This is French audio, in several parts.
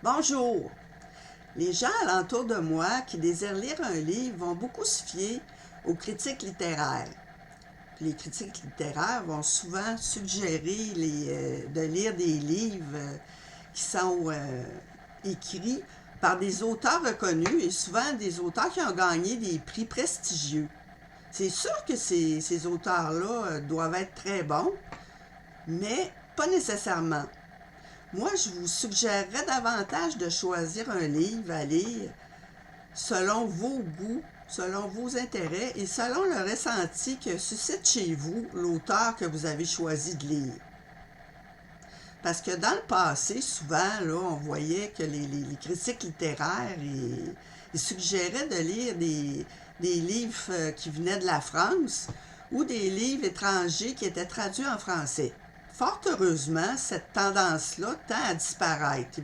Bonjour! Les gens alentour de moi qui désirent lire un livre vont beaucoup se fier aux critiques littéraires. Puis les critiques littéraires vont souvent suggérer de lire des livres qui sont écrits par des auteurs reconnus et souvent des auteurs qui ont gagné des prix prestigieux. C'est sûr que ces auteurs-là doivent être très bons, mais pas nécessairement. Moi, je vous suggérerais davantage de choisir un livre à lire selon vos goûts, selon vos intérêts et selon le ressenti que suscite chez vous l'auteur que vous avez choisi de lire. Parce que dans le passé, souvent, là, on voyait que les critiques littéraires ils suggéraient de lire des livres qui venaient de la France ou des livres étrangers qui étaient traduits en français. Fort heureusement, cette tendance-là tend à disparaître.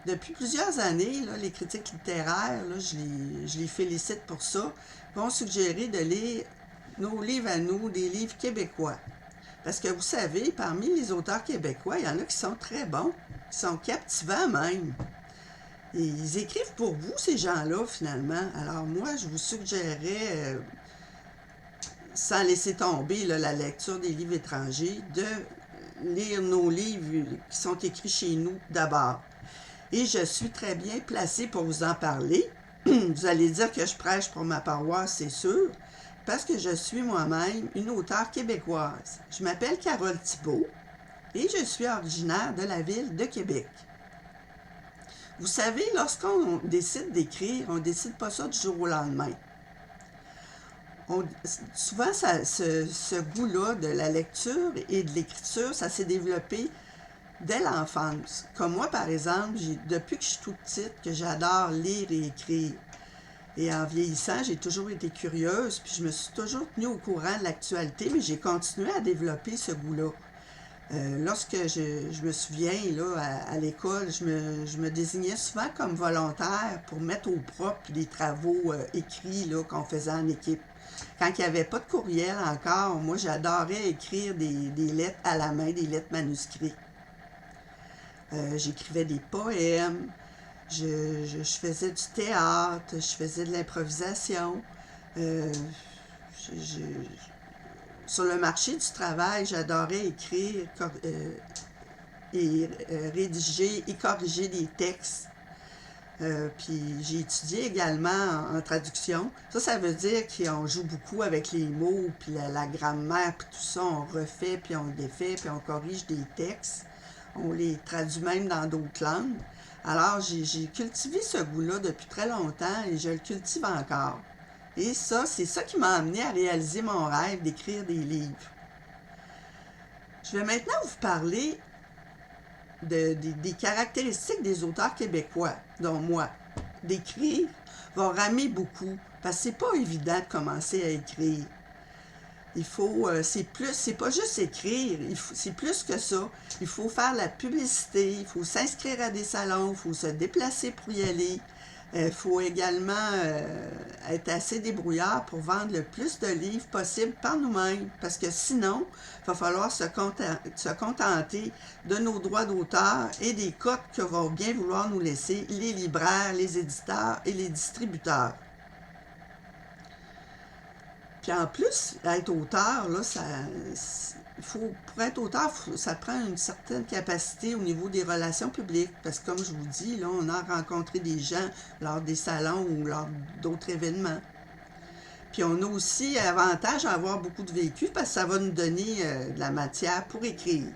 Depuis plusieurs années, là, les critiques littéraires, là, je les félicite pour ça, vont suggérer de lire nos livres à nous, des livres québécois. Parce que vous savez, parmi les auteurs québécois, il y en a qui sont très bons, qui sont captivants même. Et ils écrivent pour vous, ces gens-là, finalement. Alors moi, je vous suggérerais, sans laisser tomber là, la lecture des livres étrangers, de lire nos livres qui sont écrits chez nous d'abord. Et je suis très bien placée pour vous en parler. Vous allez dire que je prêche pour ma paroisse, c'est sûr, parce que je suis moi-même une auteure québécoise. Je m'appelle Carole Thibault et je suis originaire de la ville de Québec. Vous savez, lorsqu'on décide d'écrire, on ne décide pas ça du jour au lendemain. Souvent, ce goût-là de la lecture et de l'écriture, ça s'est développé dès l'enfance. Comme moi, par exemple, depuis que je suis toute petite, que j'adore lire et écrire. Et en vieillissant, j'ai toujours été curieuse, puis je me suis toujours tenue au courant de l'actualité, mais j'ai continué à développer ce goût-là. Lorsque je me souviens, là, à l'école, je me désignais souvent comme volontaire pour mettre au propre les travaux écrits là, qu'on faisait en équipe. Quand il n'y avait pas de courriel encore, moi, j'adorais écrire des lettres à la main, des lettres manuscrites. J'écrivais des poèmes, je faisais du théâtre, je faisais de l'improvisation. Euh, je- je- sur le marché du travail, j'adorais écrire et rédiger et corriger des textes. Puis j'ai étudié également en traduction. Ça veut dire qu'on joue beaucoup avec les mots, puis la grammaire, puis tout ça. On refait, puis on défait, puis on corrige des textes. On les traduit même dans d'autres langues. Alors j'ai cultivé ce goût-là depuis très longtemps et je le cultive encore. Et ça, c'est ça qui m'a amené à réaliser mon rêve d'écrire des livres. Je vais maintenant vous parler des caractéristiques des auteurs québécois, dont moi. D'écrire va ramer beaucoup, parce que c'est pas évident de commencer à écrire. C'est pas juste écrire, c'est plus que ça. Il faut faire la publicité, il faut s'inscrire à des salons, il faut se déplacer pour y aller. Il faut également être assez débrouillard pour vendre le plus de livres possible par nous-mêmes, parce que sinon, il va falloir se contenter de nos droits d'auteur et des cotes que vont bien vouloir nous laisser les libraires, les éditeurs et les distributeurs. Puis en plus, être auteur, là, pour être auteur, ça prend une certaine capacité au niveau des relations publiques. Parce que comme je vous dis, là, on a rencontré des gens lors des salons ou lors d'autres événements. Puis on a aussi avantage à avoir beaucoup de vécu parce que ça va nous donner de la matière pour écrire.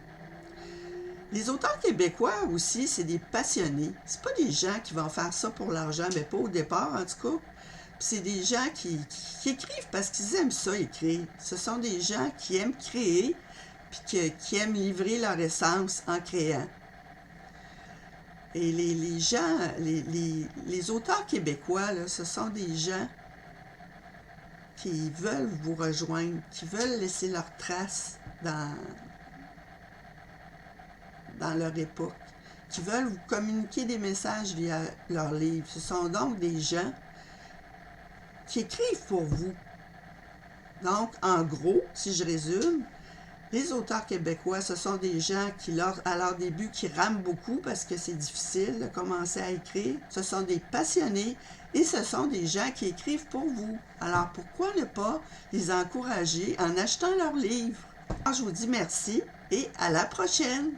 Les auteurs québécois aussi, c'est des passionnés. C'est pas des gens qui vont faire ça pour l'argent, mais pas au départ en tout cas. Puis c'est des gens qui écrivent parce qu'ils aiment ça écrire. Ce sont des gens qui aiment créer puis qui aiment livrer leur essence en créant. Et les gens, les auteurs québécois, là, ce sont des gens qui veulent vous rejoindre, qui veulent laisser leur trace dans leur époque, qui veulent vous communiquer des messages via leurs livres. Ce sont donc des gens qui écrivent pour vous. Donc, en gros, si je résume, Les auteurs québécois, ce sont des gens qui, à leur début, qui rament beaucoup parce que c'est difficile de commencer à écrire. Ce sont des passionnés et ce sont des gens qui écrivent pour vous. Alors, pourquoi ne pas les encourager en achetant leurs livres? Alors, je vous dis merci et à la prochaine!